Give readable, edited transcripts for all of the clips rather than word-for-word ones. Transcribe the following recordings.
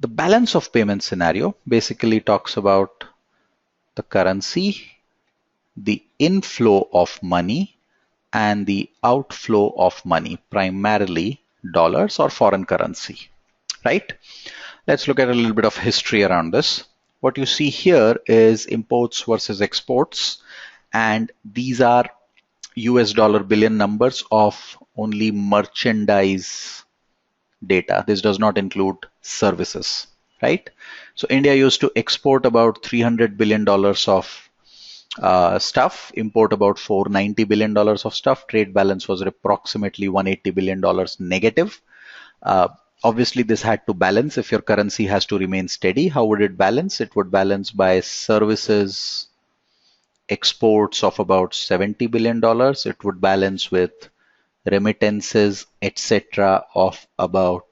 The balance of payment scenario basically talks about the currency, the inflow of money, and the outflow of money, primarily dollars or foreign currency, right? Let's look at a little bit of history around this. What you see here is imports versus exports, and these are US dollar billion numbers of only merchandise data. This does not include services, right? So India used to export about $300 billion of stuff, import about $490 billion of stuff. Trade balance was approximately $180 billion negative. Uh, Obviously, this had to balance. If your currency has to remain steady, how would it balance? It would balance by services exports of about $70 billion. It would balance with remittances, etc., of about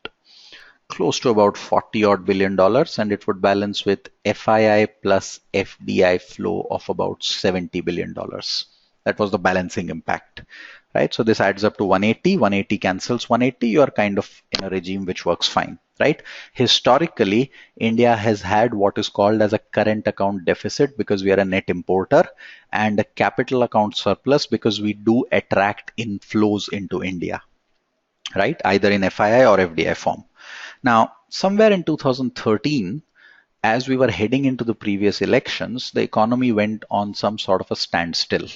close to about 40 odd billion dollars, and it would balance with FII plus FDI flow of about $70 billion. That was the balancing impact, right? So this adds up to 180, 180 cancels 180, you are kind of in a regime which works fine, right? Historically, India has had what is called as a current account deficit because we are a net importer, and a capital account surplus because we do attract inflows into India, right? Either in FII or FDI form. Now, somewhere in 2013, as we were heading into the previous elections, the economy went on some sort of a standstill.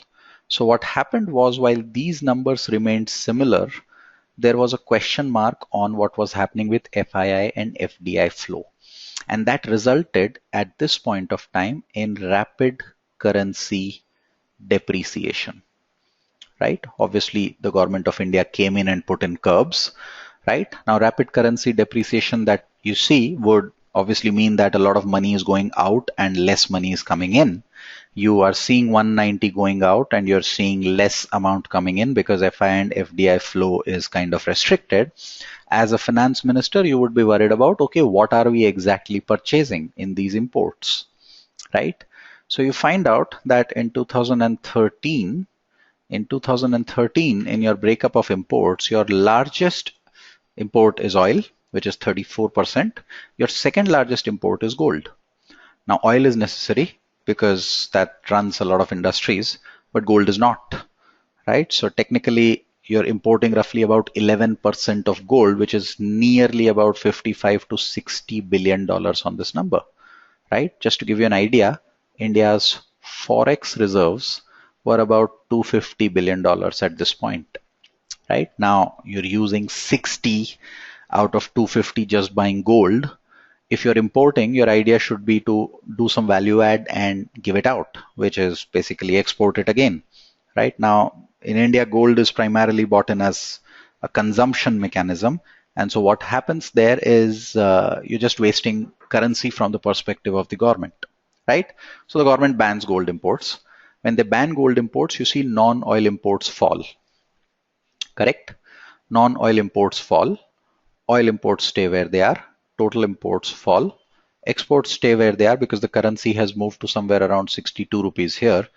So what happened was, while these numbers remained similar, there was a question mark on what was happening with FII and FDI flow. And that resulted at this point of time in rapid currency depreciation, right? Obviously, the government of India came in and put in curbs, right? Now, rapid currency depreciation that you see would obviously mean that a lot of money is going out and less money is coming in. You are seeing 190 going out and you're seeing less amount coming in because FI and FDI flow is kind of restricted. As a finance minister, you would be worried about, okay, what are we exactly purchasing in these imports, right? So you find out that in 2013, in your breakup of imports, your largest import is oil, which is 34%. Your second largest import is gold. Now, oil is necessary because that runs a lot of industries, but gold is not, right? So technically, you're importing roughly about 11% of gold, which is nearly about 55 to 60 billion dollars on this number, right? Just to give you an idea, India's forex reserves were about $250 billion at this point, right? Now you're using 60 out of 250 just buying gold. If you're importing, your idea should be to do some value add and give it out, which is basically export it again, right? Now in India, gold is primarily bought in as a consumption mechanism. And so what happens there is you're just wasting currency from the perspective of the government, right? So the government bans gold imports. When they ban gold imports, you see non-oil imports fall, correct? Non-oil imports fall, oil imports stay where they are, total imports fall, exports stay where they are because the currency has moved to somewhere around 62 rupees here.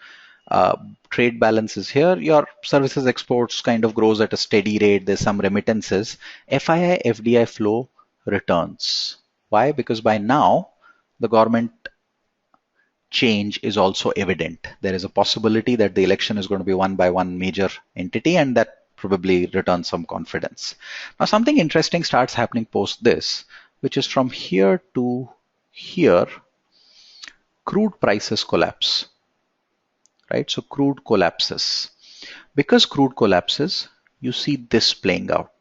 Trade balance is here, your services exports kind of grows at a steady rate, there's some remittances, FII, FDI flow returns. Why? Because by now, the government change is also evident. There is a possibility that the election is going to be won by one major entity, and that probably returns some confidence. Now, something interesting starts happening post this, which is from here to here, crude prices collapse, right? So crude collapses. Because crude collapses, you see this playing out.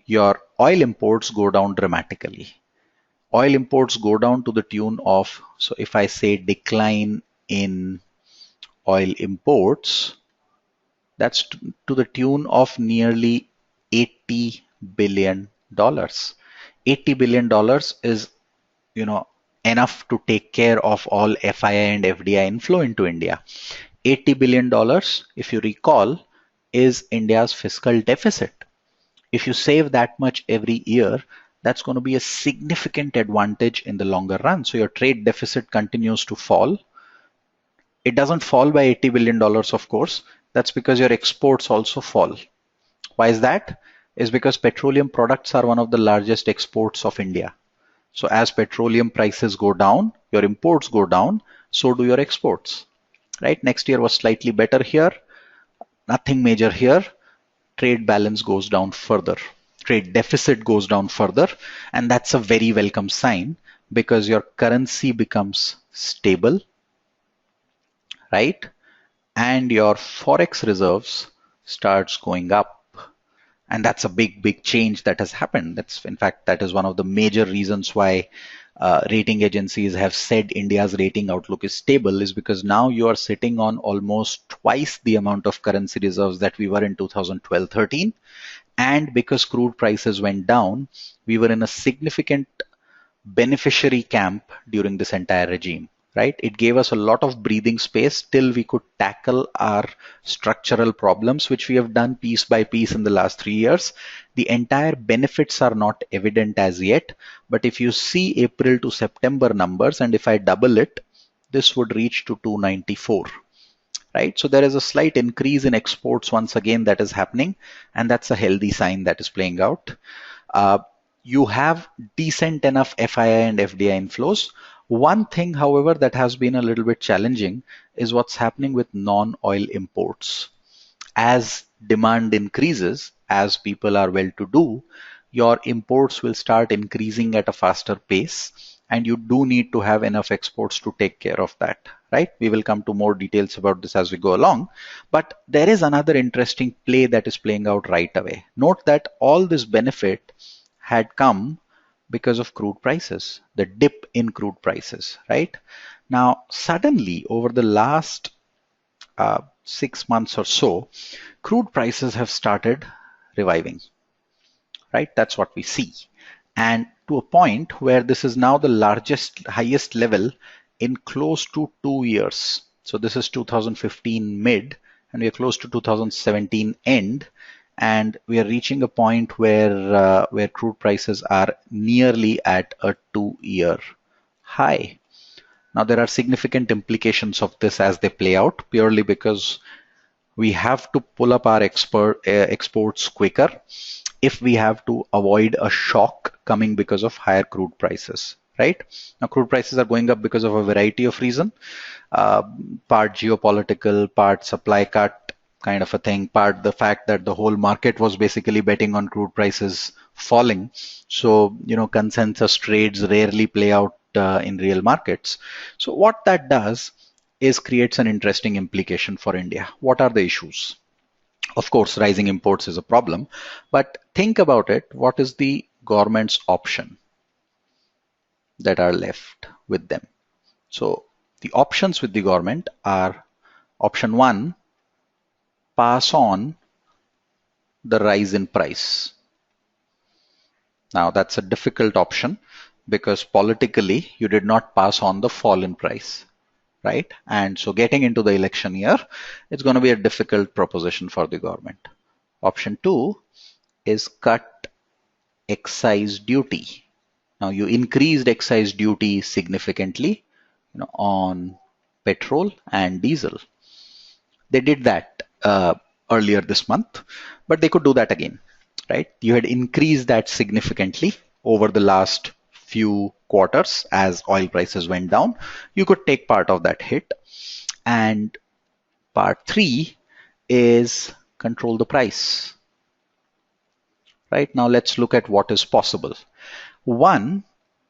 Your oil imports go down dramatically. Oil imports go down to the tune of, so if I say decline in oil imports, that's to the tune of nearly $80 billion. $80 billion is, enough to take care of all FII and FDI inflow into India. $80 billion, if you recall, is India's fiscal deficit. If you save that much every year, that's going to be a significant advantage in the longer run. So your trade deficit continues to fall. It doesn't fall by $80 billion, of course. That's because your exports also fall. Why is that? Is because petroleum products are one of the largest exports of India. So as petroleum prices go down, your imports go down, so do your exports, right? Next year was slightly better here, nothing major here. Trade balance goes down further. Trade deficit goes down further, and that's a very welcome sign because your currency becomes stable, right? And your forex reserves starts going up. And that's a big change that has happened. That's, in fact, that is one of the major reasons why rating agencies have said India's rating outlook is stable, is because now you are sitting on almost twice the amount of currency reserves that we were in 2012-13. And because crude prices went down, we were in a significant beneficiary camp during this entire regime, right? It gave us a lot of breathing space till we could tackle our structural problems, which we have done piece by piece in the last 3 years. The entire benefits are not evident as yet, but if you see April to September numbers, and if I double it, this would reach to 294. Right? So there is a slight increase in exports once again that is happening, and that's a healthy sign that is playing out. You have decent enough FII and FDI inflows. One thing, however, that has been a little bit challenging is what's happening with non-oil imports. As demand increases, as people are well to do, your imports will start increasing at a faster pace, and you do need to have enough exports to take care of that, right? We will come to more details about this as we go along, but there is another interesting play that is playing out right away. Note that all this benefit had come because of crude prices, the dip in crude prices, right? Now, suddenly, over the last 6 months or so, crude prices have started reviving, right? That's what we see. And to a point where this is now the largest, highest level in close to 2 years. So this is 2015 mid, and we are close to 2017 end, and we are reaching a point where crude prices are nearly at a 2-year high. Now there are significant implications of this as they play out, purely because we have to pull up our exports quicker if we have to avoid a shock coming because of higher crude prices, right? Now, crude prices are going up because of a variety of reasons, part geopolitical, part supply cut kind of a thing, part the fact that the whole market was basically betting on crude prices falling. So, consensus trades rarely play out in real markets. So what that does is creates an interesting implication for India. What are the issues? Of course, rising imports is a problem, but think about it. What is the government's option that are left with them? So the options with the government are: option one, pass on the rise in price. Now that's a difficult option because politically you did not pass on the fall in price, right? And so getting into the election year, it's going to be a difficult proposition for the government. Option two is cut excise duty. Now you increased excise duty significantly, on petrol and diesel. They did that earlier this month, but they could do that again, right? You had increased that significantly over the last few quarters as oil prices went down. You could take part of that hit. And part three is control the price. Right now, let's look at what is possible. One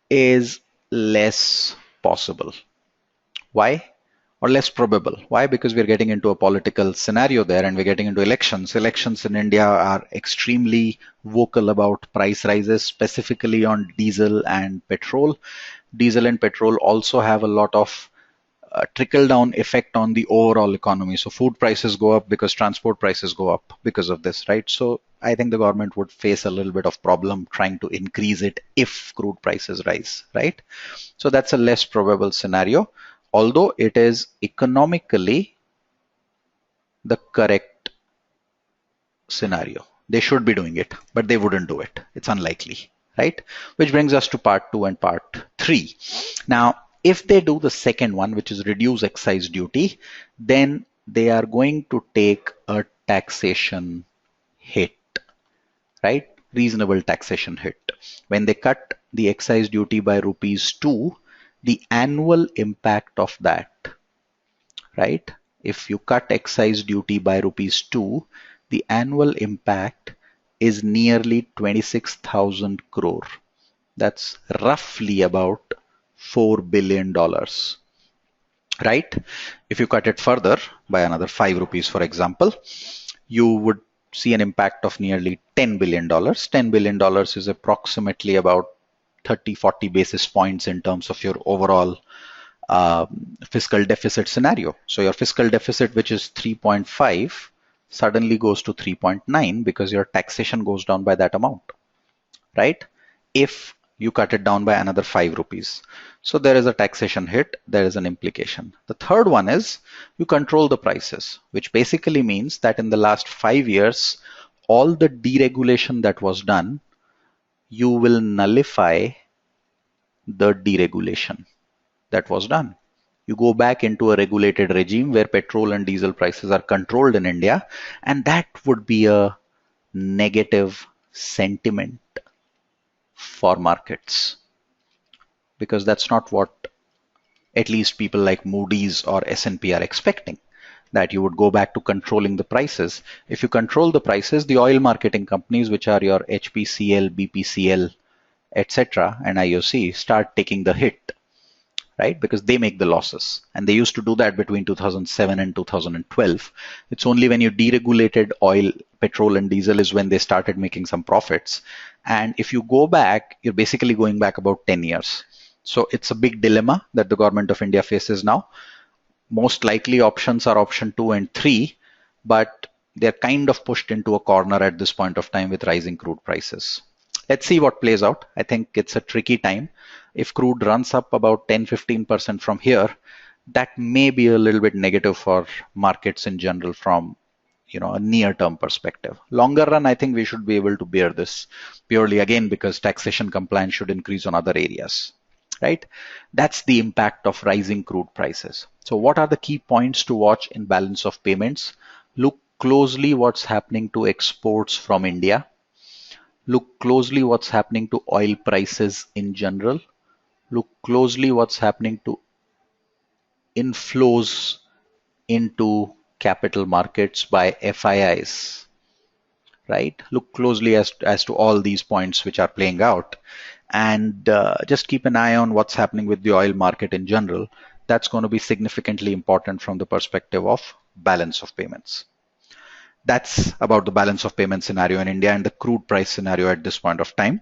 is less possible. Why? Or less probable. Why? Because we're getting into a political scenario there, and we're getting into elections. Elections in India are extremely vocal about price rises, specifically on diesel and petrol. Diesel and petrol also have a lot of trickle down effect on the overall economy. So food prices go up because transport prices go up because of this, right? So I think the government would face a little bit of problem trying to increase it if crude prices rise, right? So that's a less probable scenario, although it is economically the correct scenario. They should be doing it, but they wouldn't do it. It's unlikely, right? Which brings us to part two and part three. Now, if they do the second one, which is reduce excise duty, then they are going to take a taxation hit, right? Reasonable taxation hit. When they cut the excise duty by rupees 2, the annual impact of that, right? If you cut excise duty by rupees 2, the annual impact is nearly 26,000 crore. That's roughly about $4 billion, right? If you cut it further by another 5 rupees, for example, you would see an impact of nearly $10 billion. $10 billion is approximately about 30-40 basis points in terms of your overall fiscal deficit scenario. So your fiscal deficit, which is 3.5, suddenly goes to 3.9 because your taxation goes down by that amount, right? If you cut it down by another 5 rupees. So there is a taxation hit, there is an implication. The third one is you control the prices, which basically means that in the last 5 years, all the deregulation that was done, you will nullify the deregulation that was done. You go back into a regulated regime where petrol and diesel prices are controlled in India, and that would be a negative sentiment for markets, because that's not what at least people like Moody's or S&P are expecting, that you would go back to controlling the prices. If you control the prices, the oil marketing companies, which are your HPCL, BPCL, etc., and IOC, start taking the hit, right? Because they make the losses. And they used to do that between 2007 and 2012. It's only when you deregulated oil, petrol, and diesel is when they started making some profits. And if you go back, you're basically going back about 10 years. So it's a big dilemma that the government of India faces now. Most likely options are option 2 and 3, but they're kind of pushed into a corner at this point of time with rising crude prices. Let's see what plays out. I think it's a tricky time. If crude runs up about 10-15% from here, that may be a little bit negative for markets in general from a near-term perspective. Longer run, I think we should be able to bear this purely again because taxation compliance should increase on other areas, right? That's the impact of rising crude prices. So what are the key points to watch in balance of payments? Look closely what's happening to exports from India. Look closely what's happening to oil prices in general. Look closely what's happening to inflows into capital markets by FIIs, right? Look closely as to all these points which are playing out, and just keep an eye on what's happening with the oil market in general. That's going to be significantly important from the perspective of balance of payments. That's about the balance of payment scenario in India and the crude price scenario at this point of time.